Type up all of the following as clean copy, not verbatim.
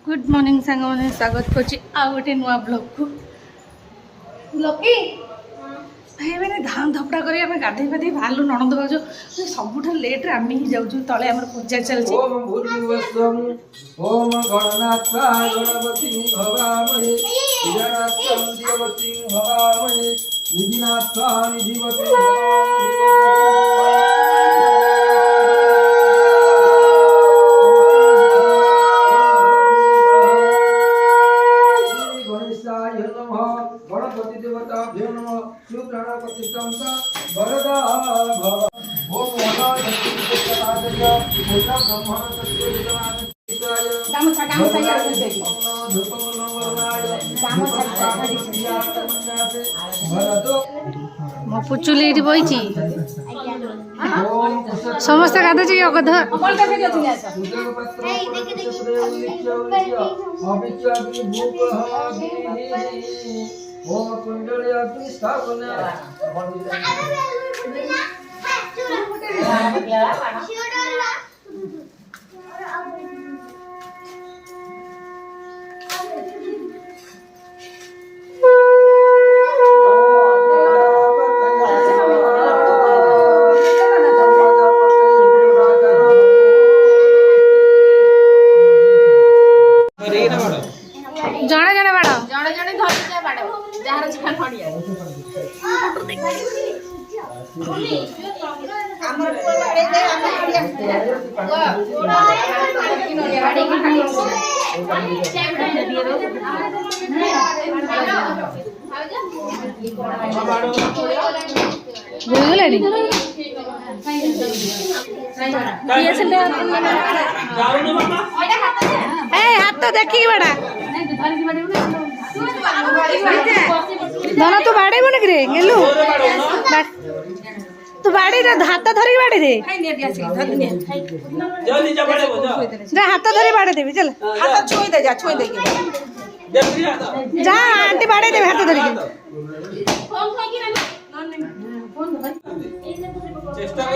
Good morning सांग मैंने स्वागत कर गोटे नुआ ब्लॉग को लकी भाई मैंने धाम धपड़ा कर गाधे पाधे बाहर नणंद भाज सब लेट्रे आम ही जाऊँ तले आम पूजा चलती गणपति देवता वरदा भव ओम मो पुचुली बही समस्त गाधुची कथा ओम कुंडली अग्नि स्थापना जड़े जड़े बाड़ जड़े जड़े धर बाड़ जार चिखा खड़िया हमर को बाड़े दे हाथ तो देखी बड़ा धन तू बाड़े बन रे गेलु तू बाड़ी रे हाथ धरी बाड़ी रे हाथ धरी बाड़े देबी चल हाथ छोई दे जा आंटी बाड़े देबे हाथ धरी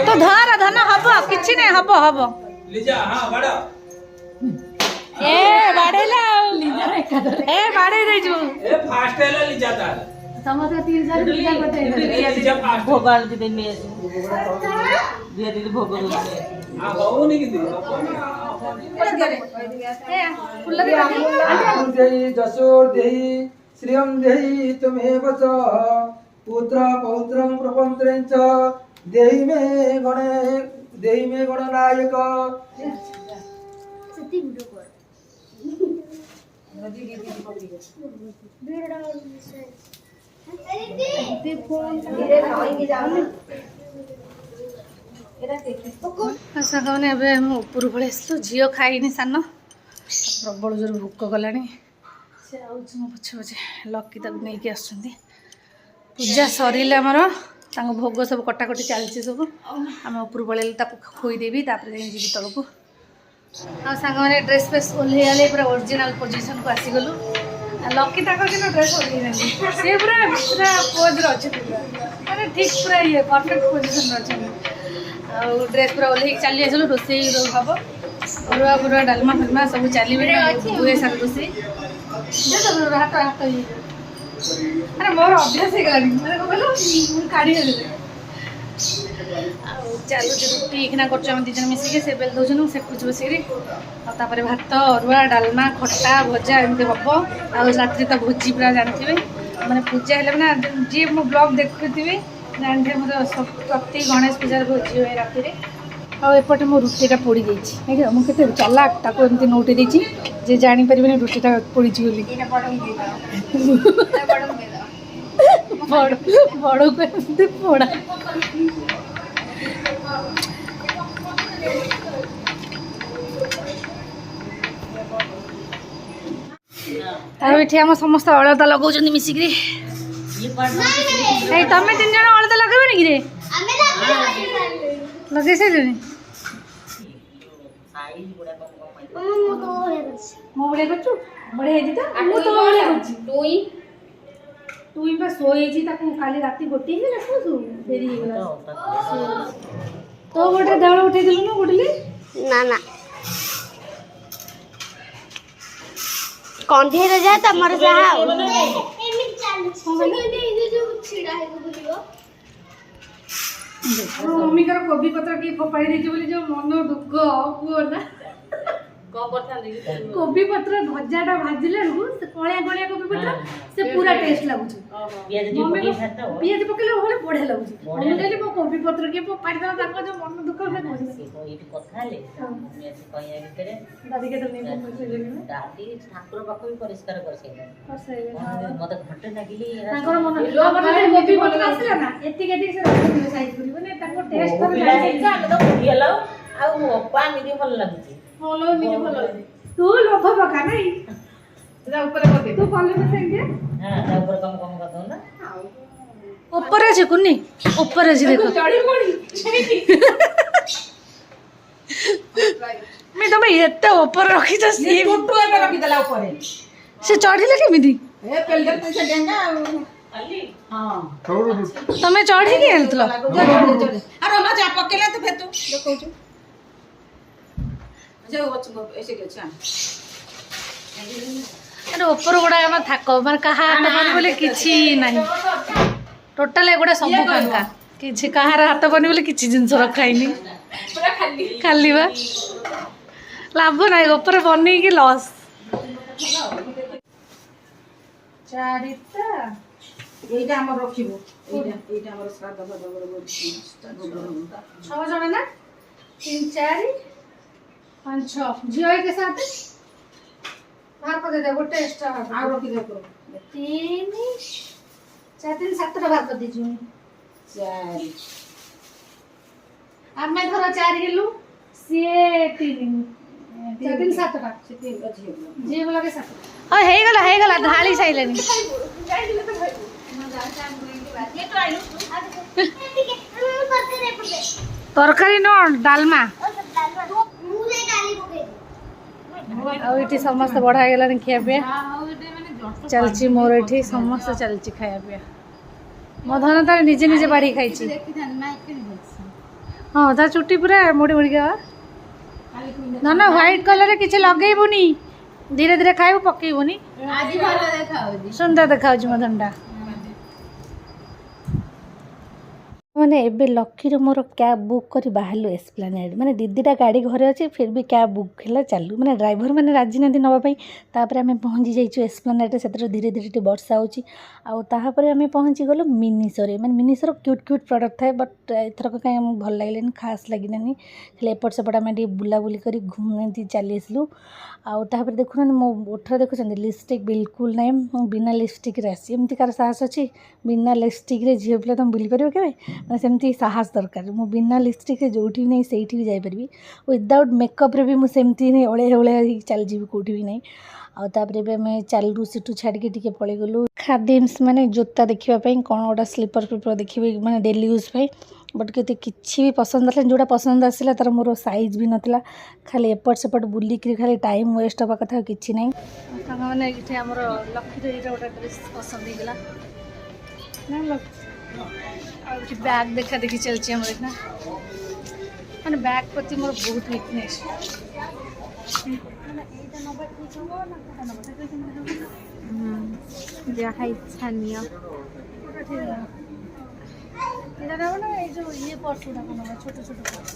तो धर धन हबो किछि नै हबो हबो लीजा हां बड़ा ए बाड़ेला लीजा ए बाड़े दे छु ए फास्ट हैला लीजा तार समस्त 3 लीजा करते लीजा फास्ट भोगाल दे में धीरे धीरे भोग हां बहु नहीं की ए फुल दे देहि जसोर देहि श्रियं देहि तुमेव च पुत्र पौत्रं प्रपंत्रं च देहि मे गणनायक सती वीडियो कर साने ऊपर पलि आसलु झील खाइनि सान प्रबल जोर भोक गला से मो पछे पछे लकी तक नहीं आसुँच पूजा सर आमर भोग सब कटाकटी चलती सब आम ऊपर पलि खोईदेवी जी तल को आ सांग मैंने ड्रेस फ्रेस ओह्लैले पूरा ओरिजिनल पोजिशन को आसीगलु लकी तक ड्रेस ओह्लैना सी पूरा पूरा पोज अच्छे मैंने ठीक पूरा ये परफेक्ट पोजिशन अच्छा ड्रेस पूरा ओह्ल चली आसलु रोसे हम अरुआ पुरुआ डालमा फालमा सब चलिए हुए सार रोसे हाथ हाथ ये अरे मोर अभ्यास हो गला काढ़ी चलु रुटी किना कर दीजन मिसिके से बेल दौन सेकुच बसिक भात अरुआ डालमा खटा भजा एमती हम आ रात्रि तो भोजी पूरा जानते मैंने पूजा है ना जी मो ब्लॉग देखुवे जानते मोर प्रति गणेश पूजार भोजी हुए राति आउपटे मो रुटीटा पोड़ी जाइए मुझे चलाक ताको एमती नोटे देची जे जापर रुटीटा पोड़ी बोली बड़ को पोड़ा ये आम समस्त अलता लगा मिसिक तुम 3 जन अलता लगेबे कि लगे सारे मो बढ़िया कर बढ़िया तो तुई शोई काली राति गोटे डेरी तो गोटे देवल उठे दिलु ना गोटे ना ना କନ୍ଧେଇରେ ଯାଏ ତମର ଯାହା ଆଉ ମମିଙ୍କର କୋବି ପତ୍ର ଟିକେ ଫୋପାଡ଼ି ଦେଇଛି ବୋଲି ଯୋଉ ମନ ଦୁଃଖ କୁହ ନା। କଣ କରିଥାନ୍ତି କି? କୋବି ପତ୍ର ଭଜାଟା ଭାଜିଲା ବେଳକୁ ସେ କଳିଆ କଳିଆ କୋବି ପତ୍ର ସେ ପୁରା ଟେଷ୍ଟ ଲାଗୁଛି। ପିଆଜ ଟିକେ ମମି ପକେଇ ଖାଇଦେବ। ପିଆଜ ପକେଇଲେ ଭଲ ବଢିଆ ଲାଗୁଛି। ବଢିଆ ମୁଁ କହିଲି ମୋ କୋବି ପତ୍ର କିଏ ଫୋପାଡ଼ି ଦେବ ତାଙ୍କ ଯୋଉ ମନ ଦୁଃଖ ହୁଏ କହିବି। ଏଇଠି କଥା ହେଲେ ମୁଁ ଆସି କହିବା ଭିତରେ ଦାଦି କେତେ ନେଇ ପକେଇଲେଣି ନା ଦାଦି ଠାକୁର ପାଖ ବି ପରିଷ୍କାର କରିସାରିଲାଣି। କରିସାରିଲେଣି। ମତେ ଘଣ୍ଟେ ଲାଗିଲି ତାଙ୍କର ମନ ଆମର ଯଦି କୋବି ପତ୍ର ଆସିଲା ନା ଏତିକି ଏତିକି ସେ ରଖିଥିବେ ସାଇଜ କରି ମାନେ ତାଙ୍କ ଟେଷ୍ଟ ଥରେ ପିଲା ଜାଣିଛି। ହେଇଛି ଆମେ ତ କୋବି ହେଲା ଆଉ ଅପା ଏମିତି ଭଲ ଲାଗୁଛି। ଭଲ ନିଜେ ଭଲ ଲାଗୁଛି। ତୁ ଲୋଭ ପକା ନାଇଁ ତା ଉପରେ ପକେଇ ତୁ କଲେ ନା ସେମିତି ହଁ ତା ଉପରେ କମ କମ କରିଦଉ ନା। ଉପରେ ଅଛି କୁନି ଉପରେ ଅଛି ଦେଖ ମେ ତମେ ଏତେ ଉପରେ ରଖିଛ ସିଏ ରଖିଦେଲା ଉପରେ ସେ ଚଢିଲେ କେମିତି ତମେ ଚଢିକି ଆଣିଥିଲ ପକେଇଲା ତ ଫେର ତୁ ଦେଖଉଛୁ ଆରେ ଉପର ଗୁଡା ଆମର ଥାକ ମାନେ କାହା ହାତ ପାନି ବୋଲି କିଛି ନାହିଁ ଟୋଟାଲ ଏଗୁଡା ସବୁ ଫାଙ୍କା କିଛି କାହାର ହାତ ପାନି ବୋଲି କିଛି ଜିନିଷ ରଖା ହେଇନି ଖାଲି ବା ଲାଭ ନାହିଁ ଉପରେ ବନେଇକି ଲସ୍ ଚାରିଟା ଏଇଟା ଆମର ରଖିବୁ ଏଇଟା ଆମର ଶ୍ରାଦ୍ଧ ଛଅ ଜଣ ନା 3 4 5 6 ଝିଅ के साथ बाहर कर देते गोटे एक्स्ट्रा ଆଉ ରଖିଦେ 3 4 3 7 टा बाहर कर दीजिए 4 ଆମେ ଧର 4 ହେଲୁ ସିଏ 3 4 3 7 ଟା ଝିଅ वाला के 7 ହଁ ହେଇଗଲା ଢାଳି ସାଇଲେନି ତରକାରୀ ନ ଡାଲମା ଆଉ ଏଠି ସମସ୍ତେ ବଢା ହେଇଗଲାଣି ଖିଆ ପିଆ ଚାଲିଛି ମୋର ଏଠି ସମସ୍ତେ ଚାଲିଛି ଖାଇବା ପିଆ ମୋ ଧନ ତାର ନିଜେ ନିଜେ ବାଢି ଖାଇଛି ହଁ ତା ଚୁଟି ପୁରା ମୋଡ଼ି ମୋଡ଼ିକା ଧନ ହ୍ୱାଇଟ୍ କଲର୍ରେ କିଛି ଲଗେଇବୁନି ଧୀରେ ଧୀରେ ଖାଇବୁ ପକେଇବୁନି ସୁନ୍ଦର ଦେଖାଯାଉଛି ମୋ ଧନଟା ମାନେ ଏବେ ଲକ୍ଷ୍ମୀର ମୋର କ୍ୟାବ୍ ବୁକ୍ କରି ବାହାରିଲୁ ଏସ୍ପ୍ଲାନେଡ୍ ମାନେ ଦିଦିଟା ଗାଡ଼ି ଘରେ ଅଛି ଫିର୍ ବି କ୍ୟାବ୍ ବୁକ୍ ହେଲା ଚାଲୁ ମାନେ ଡ୍ରାଇଭର ମାନେ ରାଜି ନାହାନ୍ତି ନେବା ପାଇଁ ତାପରେ ଆମେ ପହଞ୍ଚି ଯାଇଛୁ ଏସ୍ପ୍ଲାନେଡ୍ରେ ସେଥିରେ ଧୀରେ ଧୀରେ ଟିକେ ବର୍ଷା ହେଉଛି ଆଉ ତାପରେ ଆମେ ପହଞ୍ଚି ଗଲୁ ମିନିସୋରେ ମାନେ ମିନିସୋର କ୍ୟୁଟ୍ କ୍ୟୁଟ୍ ପ୍ରଡ଼କ୍ଟ ଥାଏ ବଟ୍ ଏଥରକ କାହିଁ ଆମକୁ ଭଲ ଲାଗିଲାନି ଖାସ୍ ଲାଗିଲାନି ହେଲେ ଏପଟ ସେପଟ ଆମେ ଟିକେ ବୁଲାବୁଲି କରି ଏମିତି ଚାଲି ଆସିଲୁ ଆଉ ତାପରେ ଦେଖୁନାହାନ୍ତି ମୋ ଓଠରେ ଦେଖୁଛନ୍ତି ଲିପଷ୍ଟିକ୍ ବିଲକୁଲ ନାହିଁ ମୁଁ ବିନା ଲିପଷ୍ଟିକ୍ରେ ଆସିଛି ଏମିତି କାହାର ସାହସ ଅଛି ବିନା ଲିପଷ୍ଟିକ୍ରେ ଝିଅ ପିଲା ତୁମେ ବୁଲିପାରିବ କେବେ ମାନେ ସେମିତି ସାହସ ଦରକାର ମୁଁ ବିନା ଲିପଷ୍ଟିକ୍ରେ ଯେଉଁଠି ବି ନାହିଁ ସେଇଠି ବି ଯାଇପାରିବି ୱିଦାଉଟ୍ ମେକଅପ୍ରେ ବି ମୁଁ ସେମିତି ହିଁ ଅଳିଆ ହେଇକି ଚାଲିଯିବି କେଉଁଠି ବି ନାହିଁ ଆଉ ତାପରେ ଏବେ ଆମେ ଚାଲୁ ସେଠୁ ଛାଡ଼ିକି ଟିକେ ପଳେଇଗଲୁ ଖାଦିମ୍ସ ମାନେ ଜୋତା ଦେଖିବା ପାଇଁ କ'ଣ ଗୋଟେ ସ୍ଲିପର୍ ଫ୍ଲିପର୍ ଦେଖିବି ମାନେ ଡେଲି ୟୁଜ୍ ପାଇଁ ବଟ୍ କେତେ କିଛି ବି ପସନ୍ଦ ଆସିଲା ଯେଉଁଟା ପସନ୍ଦ ଆସିଲା ତାର ମୋର ସାଇଜ୍ ବି ନଥିଲା ଖାଲି ଏପଟ ସେପଟ ବୁଲିକିରି ଖାଲି ଟାଇମ୍ ୱେଷ୍ଟ ହେବା କଥା ଆଉ କିଛି ନାହିଁ ସାଙ୍ଗମାନେ ଏଠି ଆମର ଲକ୍ଷ୍ମୀର ଏଇଟା ଗୋଟେ ଡ୍ରେସ୍ ପସନ୍ଦ ହେଇଗଲା ନା ଆଉ ଏଠି ବ୍ୟାଗ୍ ଦେଖା ଦେଖି ଚାଲିଛି ଆମର ଏଠି ନା ମାନେ ବ୍ୟାଗ୍ ପ୍ରତି ମୋର ବହୁତ ୱିକନେସ୍ ଯାହା ଇଚ୍ଛା ନିଅ ଏଇଟା ନେବ ନା ଏଇ ଯେଉଁ ଇଏ ପର୍ସ ଗୁଡ଼ାକ ନେବ ଛୋଟ ଛୋଟ ପର୍ସ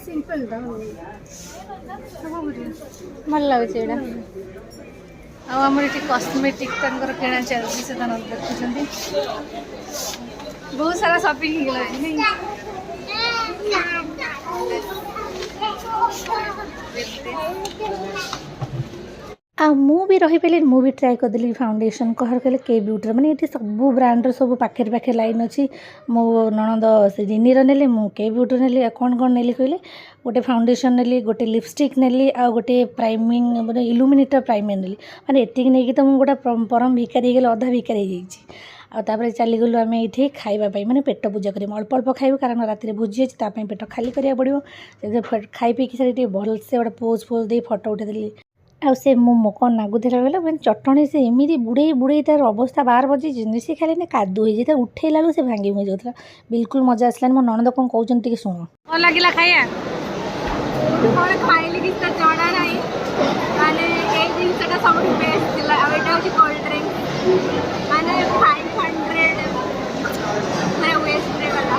ସିମ୍ପଲ୍ ତ ଭଲ ଲାଗୁଛି ଏଇଟା ଆଉ ଆମର ଏଠି କସ୍ମେଟିକ୍ ତାଙ୍କର କିଣା ଚାଲିଛି ସେ ତାଙ୍କର ଦେଖୁଛନ୍ତି ବହୁତ ସାରା ସପିଂ ହେଇଗଲାଣି ନାଇଁ ଆଉ ମୁଁ ବି ରହିପାରିଲିନି ମୁଁ ବି ଟ୍ରାଏ କରିଦେଲି ଫାଉଣ୍ଡେସନ୍ କାହାର କହିଲେ କେ ବ୍ୟୁଟିର ମାନେ ଏଠି ସବୁ ବ୍ରାଣ୍ଡର ସବୁ ପାଖରେ ପାଖରେ ଲାଇନ୍ ଅଛି ମୋ ନଣନ୍ଦ ସେ ରିନିର ନେଲି ମୁଁ କେ ବ୍ୟୁଟିର ନେଲି ଆଉ କ'ଣ ନେଲି କହିଲେ ଗୋଟେ ଫାଉଣ୍ଡେସନ୍ ନେଲି ଗୋଟେ ଲିପଷ୍ଟିକ୍ ନେଲି ଆଉ ଗୋଟେ ପ୍ରାଇମିଂ ମାନେ ଇଲୁମିନେଟର୍ ପ୍ରାଇମର୍ ନେଲି ମାନେ ଏତିକି ନେଇକି ତ ମୁଁ ଗୋଟେ ପରମ ଭିକାରୀ ହେଇଗଲି ଅଧା ଭିକାରୀ ହେଇଯାଇଛି ଆଉ ତାପରେ ଚାଲିଗଲୁ ଆମେ ଏଇଠି ଖାଇବା ପାଇଁ ମାନେ ପେଟ ପୂଜା କରିବୁ ଅଳ୍ପ ଅଳ୍ପ ଖାଇବୁ କାରଣ ରାତିରେ ଭୋଜି ଅଛି ତା ପାଇଁ ପେଟ ଖାଲି କରିବାକୁ ପଡ଼ିବ ଖାଇ ପିଇକି ସାରି ଟିକେ ଭଲସେ ଗୋଟେ ପୋଜ୍ ଦେଇ ଫଟୋ ଉଠେଇଦେଲି ଆଉ ସେ ମୋ କ'ଣ ନାଗୁଥିଲା କହିଲ ମାନେ ଚଟଣି ସେ ଏମିତି ବୁଡ଼େଇ ବୁଡ଼େଇ ତାର ଅବସ୍ଥା ବାହାର ବଜି ଯେମିତି ସେ ଖାଲି କାଦୁ ହେଇଯାଇ ତା ଉଠେଇଲା ବେଳକୁ ସେ ଭାଙ୍ଗି ଭୁଙ୍ଗି ଯାଉଥିଲା। ବିଲକୁଲ ମଜା ଆସିଲାନି। ମୋ ନଣନ୍ଦ କ'ଣ କହୁଛନ୍ତି ଟିକେ ଶୁଣ। କ'ଣ ଲାଗିଲା ଖାଇବା? କ'ଣ ଖାଇଲି କିଛି ତ ଜଣା ନାହିଁ ମାନେ ଏଇ ଜିନିଷଟା ସବୁଠୁ ବେଷ୍ଟ ଥିଲା। ଆଉ ଏଇଟା ହେଉଛି କୋଲ୍ଡ ଡ୍ରିଙ୍କ ମାନେ 500 ପୁରା ୱେଷ୍ଟରେ ଗଲା।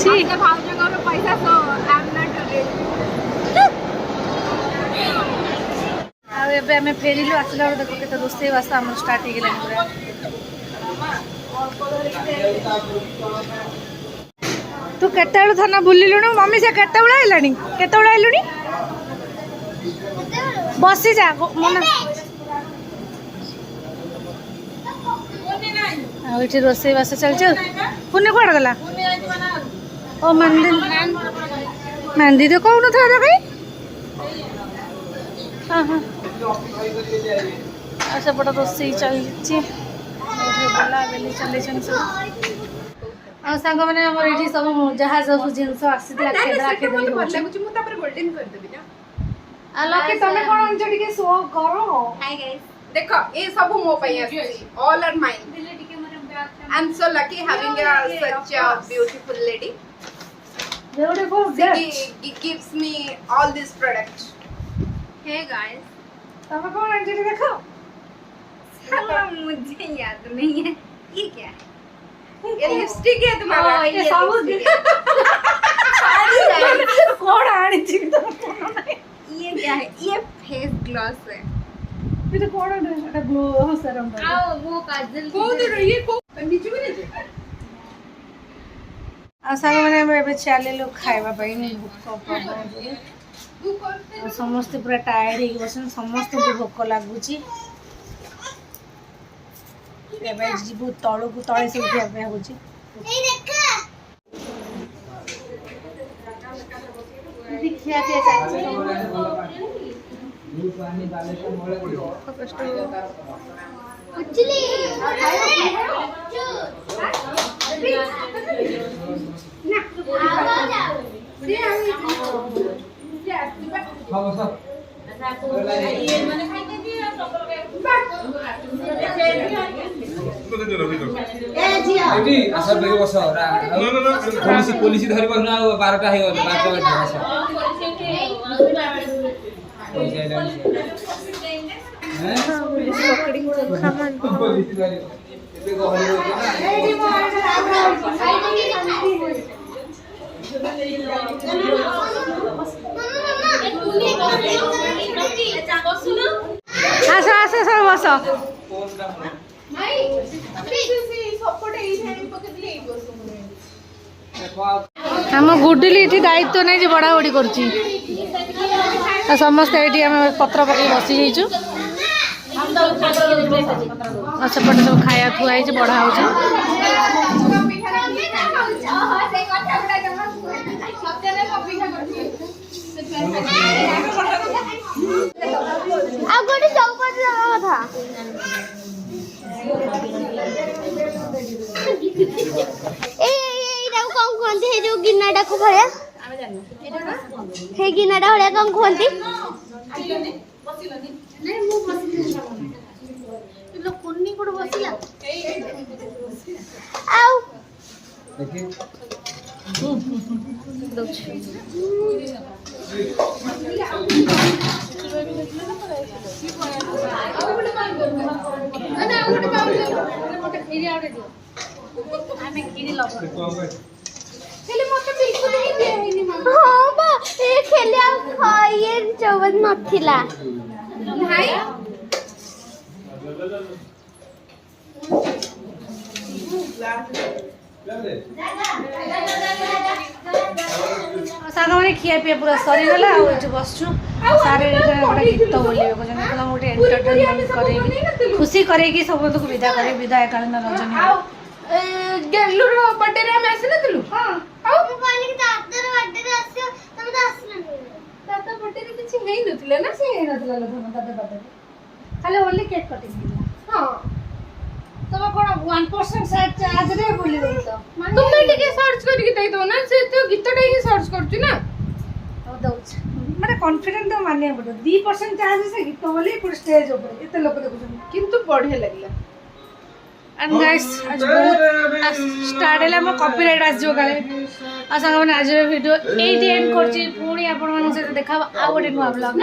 ସେ ଭାଉଜଙ୍କର ପଇସା so I am not ready. ଆଉ ଏବେ ଆମେ ଫେରିଲୁ ଆସିଲା ବେଳକୁ ଦେଖ କେତେ ରୋଷେଇବାସ ଆମର ଷ୍ଟାର୍ଟ ହେଇଗଲାଣି ପୁରା। ତୁ କେତେବେଳୁ ଥାନା ବୁଲିଲୁଣୁ? ମମି ସେ କେତେବେଳେ ଆଇଲାଣି? କେତେବେଳେ ଆଇଲୁଣି? ବସିଯା ମନେ। ଆଉ ଏଠି ରୋଷେଇବାସ ଚାଲିଛି। ପୁନେ କୁଆଡ଼େ ଗଲା? ଓ ମନ୍ଦିର ମନ୍ଦିର କହୁନଥିଲା ତ କାଇଁ? ହଁ ହଁ। ଆଉ ସେପଟେ ରୋଷେଇ ଚାଲିଛି। ବେଲା ବେଲି ଚଲେଇଛନ୍ତି ସବୁ। ଆଉ ସାଙ୍ଗମାନେ ଆମର ଏଠି ସବୁ ଯାହା ସବୁ ଜିନିଷ ଆସିଥିଲା ଖେଦରା ଖେଦରି ହେଉଛି। ଆଉ ଲକି ତମେ କ'ଣ ଆଣିଛ ଟିକେ ଶୋ କର। हाय गाइस देखो ये सब मो पई आसी all are mine I am so lucky having such a beautiful lady beautiful she gives me all this product hey guys तमे कौन आंटी देखो? मुझे याद नहीं है ये क्या है। ये लिपस्टिक है तुम्हारा ये सब कौन आनी थी तो ये क्या है। ये फेस ग्लॉस है। ये कौन है? এটা গ্লো সেরাম। आओ वो काजल कौन रही है को नीचे में नहीं ଆଉ ସାଙ୍ଗମାନେ ଆମେ ଏବେ ଚାଲିଲୁ ଖାଇବା ପାଇଁ। ଭୋକ ପ୍ରବଳ ଜୋରେ। ଆଉ ସମସ୍ତେ ପୁରା ଟାୟାର୍ଡ ହେଇକି ବସନ୍ତି। ସମସ୍ତଙ୍କୁ ଭୋକ ଲାଗୁଛି। ଏବେ ଯିବୁ ତଳକୁ। ତଳେ ସବୁ ଖିଆ ପିଆ ହେଉଛି। ଖିଆ ପିଆ ଚାଲିଛି। पुलिस धरब ना 12टा हो 12टा ଆସ ଆସ ସବୁ ବସ। ଆମ ଗୁଡିଲି ଏଠି ଦାୟିତ୍ୱ ନେଇ ଯେ ବଢ଼ାବଢ଼ି କରୁଛି। ଆଉ ସମସ୍ତେ ଏଇଠି ଆମେ ପତ୍ର ପକେଇ ବସି ଯାଇଛୁ। ଆଉ ସେପଟେ ସବୁ ଖାଇବା ଥୁଆ ହେଇଛି ବଢ଼ା ହେଉଛି। ଆଉ ଗୋଟେ ଚୌପତି ଦେବା କଥା। ଏଇଟାକୁ କ'ଣ କୁହନ୍ତି? ଏଇ ଯୋଉ ଗିନାଟାକୁ ଭଳିଆ ସେଇ ଗିନାଟା ଭଳିଆ କ'ଣ କୁହନ୍ତି? ଆଉ ହଁ ବା ଏ ଖେଳି ଆଉ ଇଏ ଚୌପତି ନଥିଲା। ସାଙ୍ଗମାନେ ଖିଆ ପିଆ ପୁରା ସରିଗଲା। ଆଉ ଏଠି ବସଛୁ। ସାର୍ ଗୋଟେ ଗୀତ ବୋଲିବାକୁ ଚାହୁଁଛନ୍ତି। ମୁଁ ଗୋଟେ ଏଣ୍ଟରଟେନମେଣ୍ଟ କରେଇବି, ଖୁସି କରେଇକି ସମସ୍ତଙ୍କୁ ବିଦା କରିବି। ବିଦାୟକାଳୀନ ରଜନୀ। गेलुर बर्थडे रे हम ऐसे न दिलु हां ଆଉ ମୁଁ କହିଲି କି ଦାଦାର ବାର୍ଥଡେ ଆସିବ ତମେ ତ ଆସିଲନି। दादा बर्थडे रे किछि हेई नथिले ना ସେ ହେଇନଥିଲା ଲୋକ ଦାଦା ବାର୍ଥଡେ ଖାଲି ଓନ୍ଲି କେକ୍ କଟିଂ ହେଇଥିଲା। हां ତମେ କ'ଣ 1% ଚାର୍ଜରେ ବୋଲି ଦଉଛ? तुम टिके सर्च करके दे दो ना से तो गीतटा ही सर्च करछु ना ହଉ ଦଉଛି। ମାନେ କନଫିଡେଣ୍ଟ ମାନିବାକୁ ପଡ଼ିବ 2% ଚାର୍ଜ ସେ ଗୀତ ବୋଲି ପୁଣି ଷ୍ଟେଜ୍ ଉପରେ ଏତେ ଲୋକ ଦେଖୁଛନ୍ତି କିନ୍ତୁ ବଢିଆ ଲାଗିଲା एंड गाइस आज बहुत स्टार्ट है हम कॉपीराइट आसो काले आ संग आज वीडियो एटी एंड करछि पुणी आपण मन से देखा आ गोटे नुआ ब्लॉग